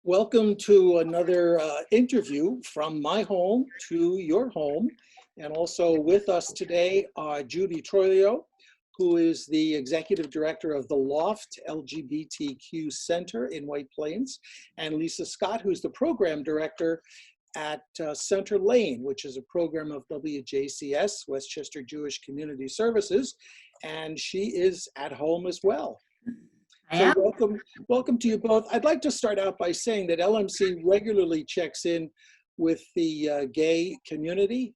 Welcome to another interview from my home to your home. And also with us today are JUDY TROILO, who is the Executive Director of the LOFT LGBTQ Center in White Plains, and Lisa Scott, who's the Program Director at Center Lane, which is a program of WJCS, Westchester Jewish Community Services, and she is at home as well. So welcome to you both. I'd like to start out by saying that LMC regularly checks in with the gay community.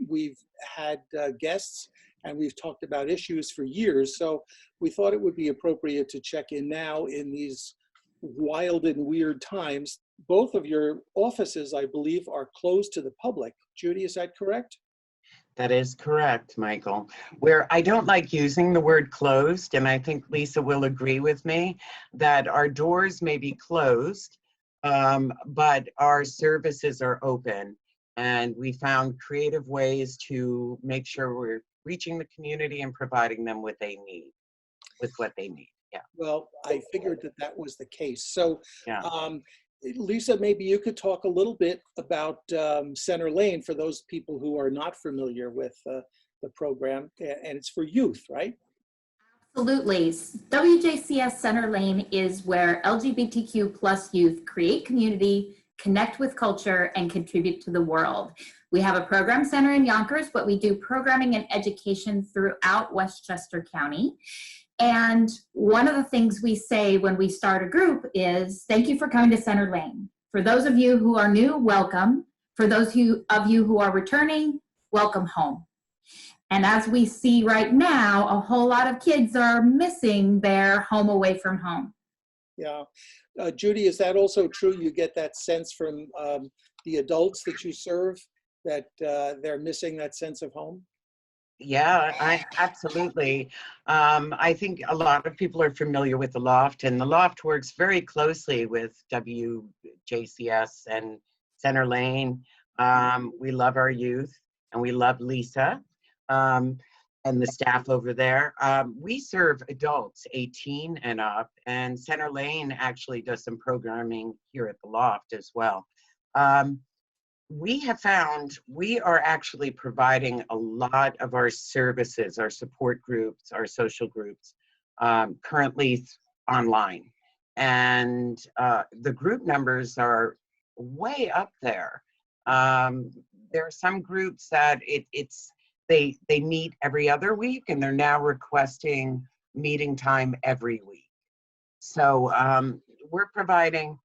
We've had guests and we've talked about issues for years, so we thought it would be appropriate to check in now in these wild and weird times. Both of your offices, I believe, are closed to the public. Judy, is that correct? That is correct, Michael. Where I don't like using the word closed, and I think Lisa will agree with me, that our doors may be closed, but our services are open. And we found creative ways to make sure we're reaching the community and providing them with what they need. Yeah. Well, I figured that was the case. So, yeah. Lisa, maybe you could talk a little bit about Center Lane for those people who are not familiar with the program, and it's for youth, right? Absolutely. WJCS Center Lane is where LGBTQ plus youth create community, connect with culture, and contribute to the world. We have a program center in Yonkers, but we do programming and education throughout Westchester County. And one of the things we say when we start a group is, thank you for coming to Center Lane. For those of you who are new, welcome. For those of you who are returning, welcome home. And as we see right now, a whole lot of kids are missing their home away from home. Yeah. Judy, is that also true? You get that sense from the adults that you serve, that they're missing that sense of home? Yeah, absolutely. I think a lot of people are familiar with the LOFT, and the LOFT works very closely with WJCS and Center Lane. We love our youth, and we love Lisa and the staff over there. We serve adults 18 and up, and Center Lane actually does some programming here at the LOFT as well. We have found we are actually providing a lot of our services, our support groups, our social groups, currently online. And the group numbers are way up there. There are some groups that they meet every other week, and they're now requesting meeting time every week. So we're providing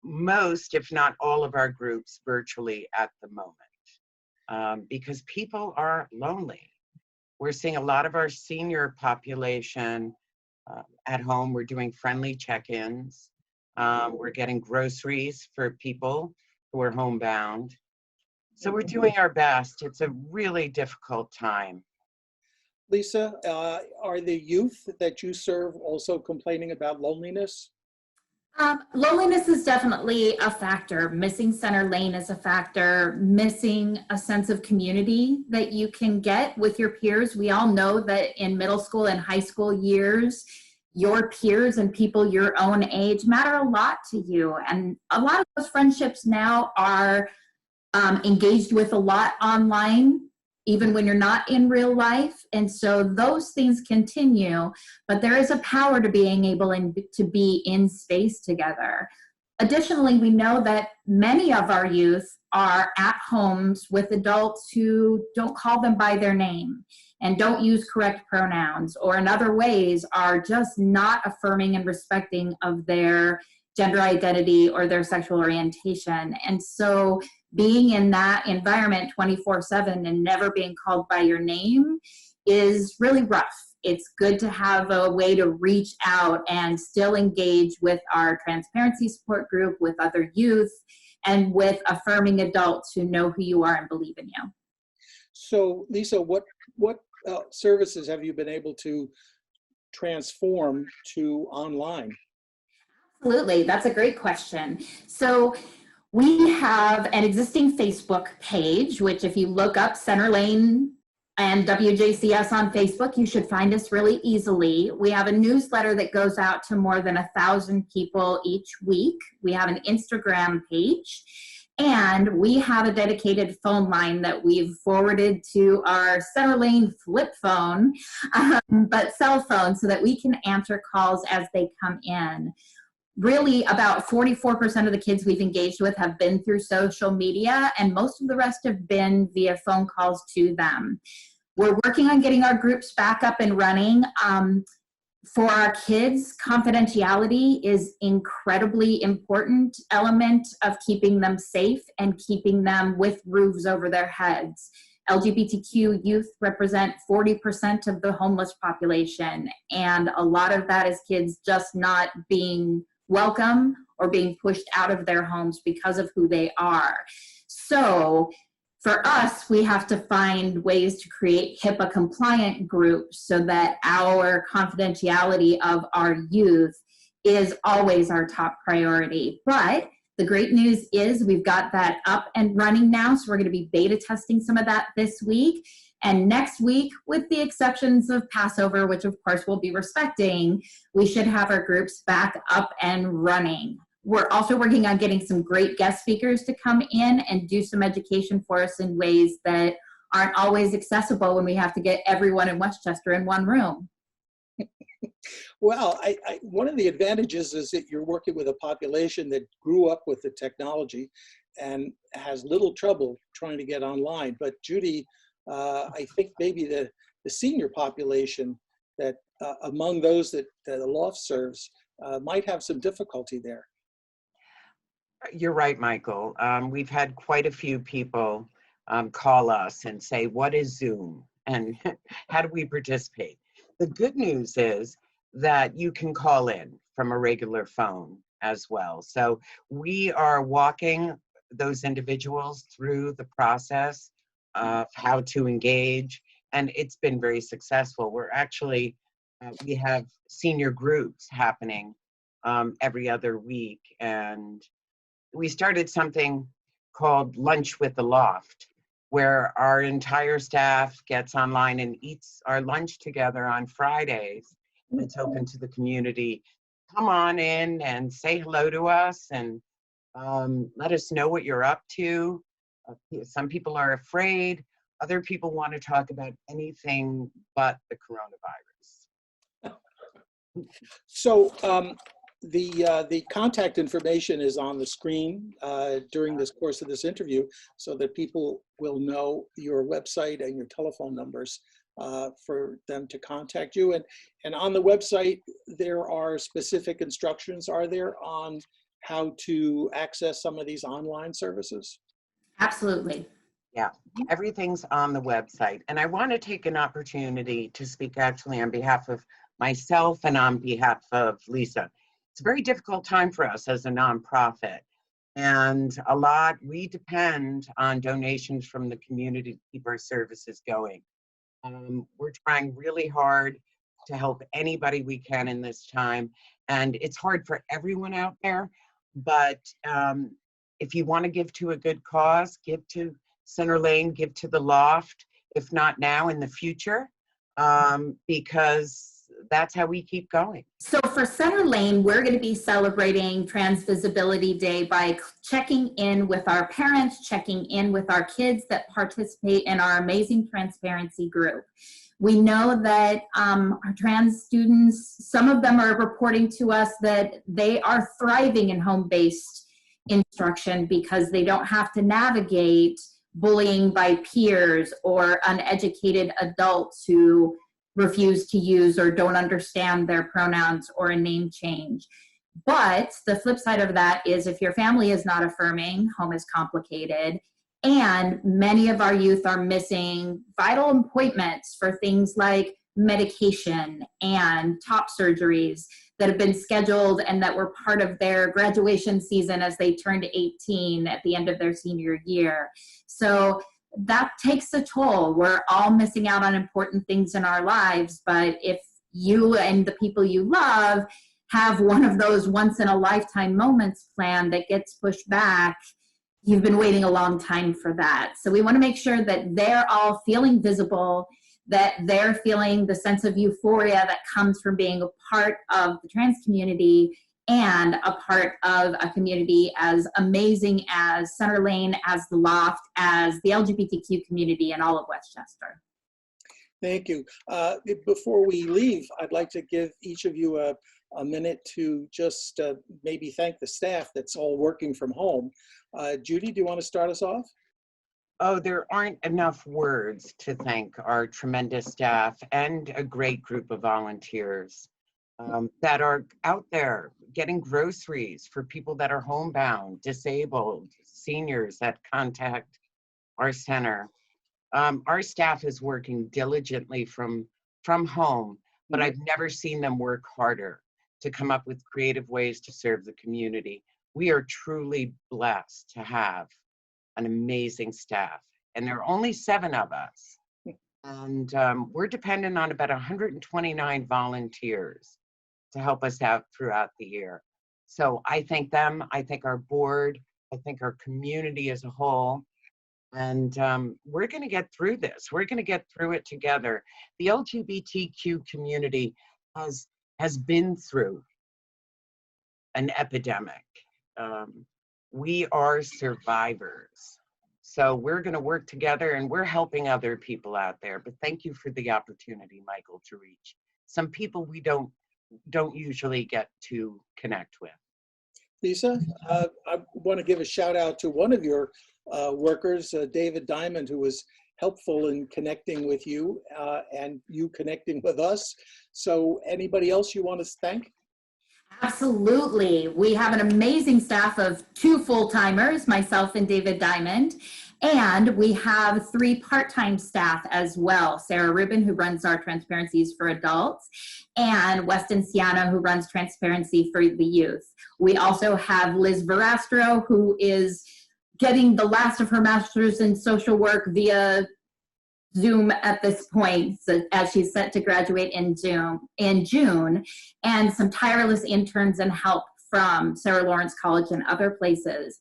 most, if not all, of our groups virtually at the moment because people are lonely. We're seeing a lot of our senior population at home. We're doing friendly check-ins. We're getting groceries for people who are homebound. So we're doing our best. It's a really difficult time. Lisa, are the youth that you serve also complaining about loneliness? Loneliness is definitely a factor. Missing Center Lane is a factor. Missing a sense of community that you can get with your peers. We all know that in middle school and high school years, your peers and people your own age matter a lot to you. And a lot of those friendships now are engaged with a lot online, even when you're not in real life. And so those things continue, but there is a power to being able to be in space together. Additionally, we know that many of our youth are at homes with adults who don't call them by their name and don't use correct pronouns, or in other ways are just not affirming and respecting of their gender identity or their sexual orientation. And so being in that environment 24/7 and never being called by your name is really rough. It's good to have a way to reach out and still engage with our transparency support group, with other youth, and with affirming adults who know who you are and believe in you. So, Lisa, what services have you been able to transform to online? Absolutely, that's a great question. So we have an existing Facebook page, which if you look up Center Lane and WJCS on Facebook. You should find us really easily. We have a newsletter that goes out to more than 1,000 people each week. We have an Instagram page, and we have a dedicated phone line that we've forwarded to our Center Lane flip phone, but cell phone, so that we can answer calls as they come in. Really, about 44% of the kids we've engaged with have been through social media, and most of the rest have been via phone calls to them. We're working on getting our groups back up and running. For our kids, confidentiality is incredibly important element of keeping them safe and keeping them with roofs over their heads. LGBTQ youth represent 40% of the homeless population, and a lot of that is kids just not being welcome or being pushed out of their homes because of who they are. So for us, we have to find ways to create HIPAA compliant groups so that our confidentiality of our youth is always our top priority. But the great news is we've got that up and running now, so we're going to be beta testing some of that this week. And next week, with the exceptions of Passover, which of course we'll be respecting, we should have our groups back up and running. We're also working on getting some great guest speakers to come in and do some education for us in ways that aren't always accessible when we have to get everyone in Westchester in one room. Well, one of the advantages is that you're working with a population that grew up with the technology and has little trouble trying to get online. But Judy, I think maybe the senior population that among those that the LOFT serves might have some difficulty there. You're right, Michael. We've had quite a few people call us and say, what is Zoom? And how do we participate? The good news is that you can call in from a regular phone as well. So we are walking those individuals through the process of how to engage, and it's been very successful. We're actually, we have senior groups happening every other week, and we started something called Lunch with the Loft, where our entire staff gets online and eats our lunch together on Fridays. It's open to the community. Come on in and say hello to us and let us know what you're up to. Some people are afraid. Other people want to talk about anything but the coronavirus. So the contact information is on the screen during this course of this interview, so that people will know your website and your telephone numbers for them to contact you. And on the website, there are specific instructions, are there, on how to access some of these online services? Absolutely. Yeah, everything's on the website. And I want to take an opportunity to speak actually on behalf of myself and on behalf of Lisa. It's a very difficult time for us as a nonprofit. And we depend on donations from the community to keep our services going. We're trying really hard to help anybody we can in this time. And it's hard for everyone out there, but if you want to give to a good cause, give to Center Lane, give to the LOFT, if not now, in the future, because that's how we keep going. So for Center Lane, we're going to be celebrating Trans Visibility Day by checking in with our parents, checking in with our kids that participate in our amazing transparency group. We know that our trans students, some of them are reporting to us that they are thriving in home-based instruction because they don't have to navigate bullying by peers or uneducated adults who refuse to use or don't understand their pronouns or a name change. But the flip side of that is if your family is not affirming, home is complicated, and many of our youth are missing vital appointments for things like medication and top surgeries that have been scheduled and that were part of their graduation season as they turned 18 at the end of their senior year. So that takes a toll. We're all missing out on important things in our lives, but if you and the people you love have one of those once in a lifetime moments planned that gets pushed back, you've been waiting a long time for that. So we want to make sure that they're all feeling visible, that they're feeling the sense of euphoria that comes from being a part of the trans community and a part of a community as amazing as Center Lane, as the LOFT, as the LGBTQ community in all of Westchester. Thank you. Before we leave, I'd like to give each of you a minute to just maybe thank the staff that's all working from home. Judy, do you want to start us off? Oh, there aren't enough words to thank our tremendous staff and a great group of volunteers that are out there getting groceries for people that are homebound, disabled, seniors that contact our center. Our staff is working diligently from home, but I've never seen them work harder to come up with creative ways to serve the community. We are truly blessed to have an amazing staff, and there are only 7 of us. And we're dependent on about 129 volunteers to help us out throughout the year. So I thank them, I thank our board, I thank our community as a whole. And we're gonna get through this. We're gonna get through it together. The LGBTQ community has been through an epidemic. We are survivors. So we're gonna work together, and we're helping other people out there. But thank you for the opportunity, Michael, to reach some people we don't usually get to connect with. Lisa, I want to give a shout out to one of your workers, David Diamond, who was helpful in connecting with you and you connecting with us. So anybody else you want to thank? Absolutely. We have an amazing staff of 2 full-timers, myself and David Diamond, and we have 3 part-time staff as well. Sarah Rubin, who runs our Transparencies for Adults, and Weston Siana, who runs Transparency for the Youth. We also have Liz Verastro, who is getting the last of her master's in social work via Zoom at this point, so as she's set to graduate in June, and some tireless interns and help from Sarah Lawrence College and other places.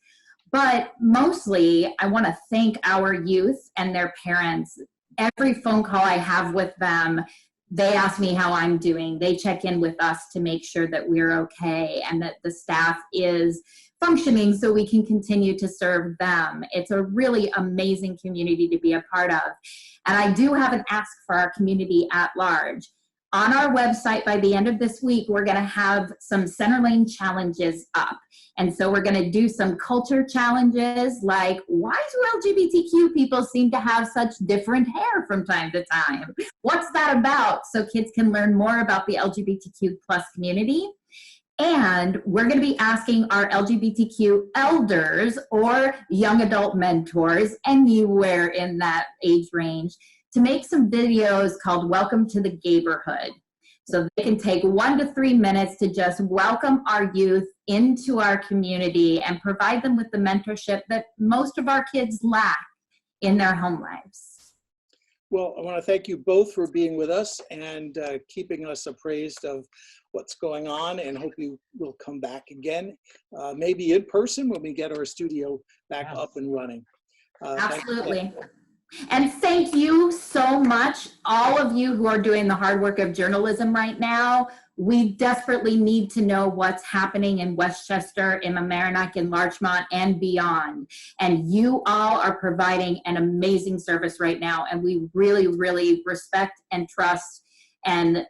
But mostly, I want to thank our youth and their parents. Every phone call I have with them, they ask me how I'm doing. They check in with us to make sure that we're okay and that the staff is functioning so we can continue to serve them. It's a really amazing community to be a part of. And I do have an ask for our community at large. On our website, by the end of this week, we're going to have some Center Lane challenges up. And so we're going to do some culture challenges like, why do LGBTQ people seem to have such different hair from time to time? What's that about? So kids can learn more about the LGBTQ plus community. And we're going to be asking our LGBTQ elders or young adult mentors, anywhere in that age range, to make some videos called Welcome to the Gayborhood. So they can take 1 to 3 minutes to just welcome our youth into our community and provide them with the mentorship that most of our kids lack in their home lives. Well, I want to thank you both for being with us and keeping us appraised of what's going on, and hope you will come back again, maybe in person when we get our studio back up and running. Absolutely. And thank you so much, all of you who are doing the hard work of journalism right now. We desperately need to know what's happening in Westchester, in Mamaroneck, in Larchmont, and beyond. And you all are providing an amazing service right now, and we really, really respect and trust and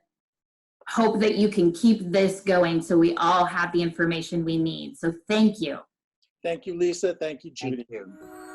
hope that you can keep this going so we all have the information we need. So thank you. Thank you, Lisa. Thank you, Judy. Thank you.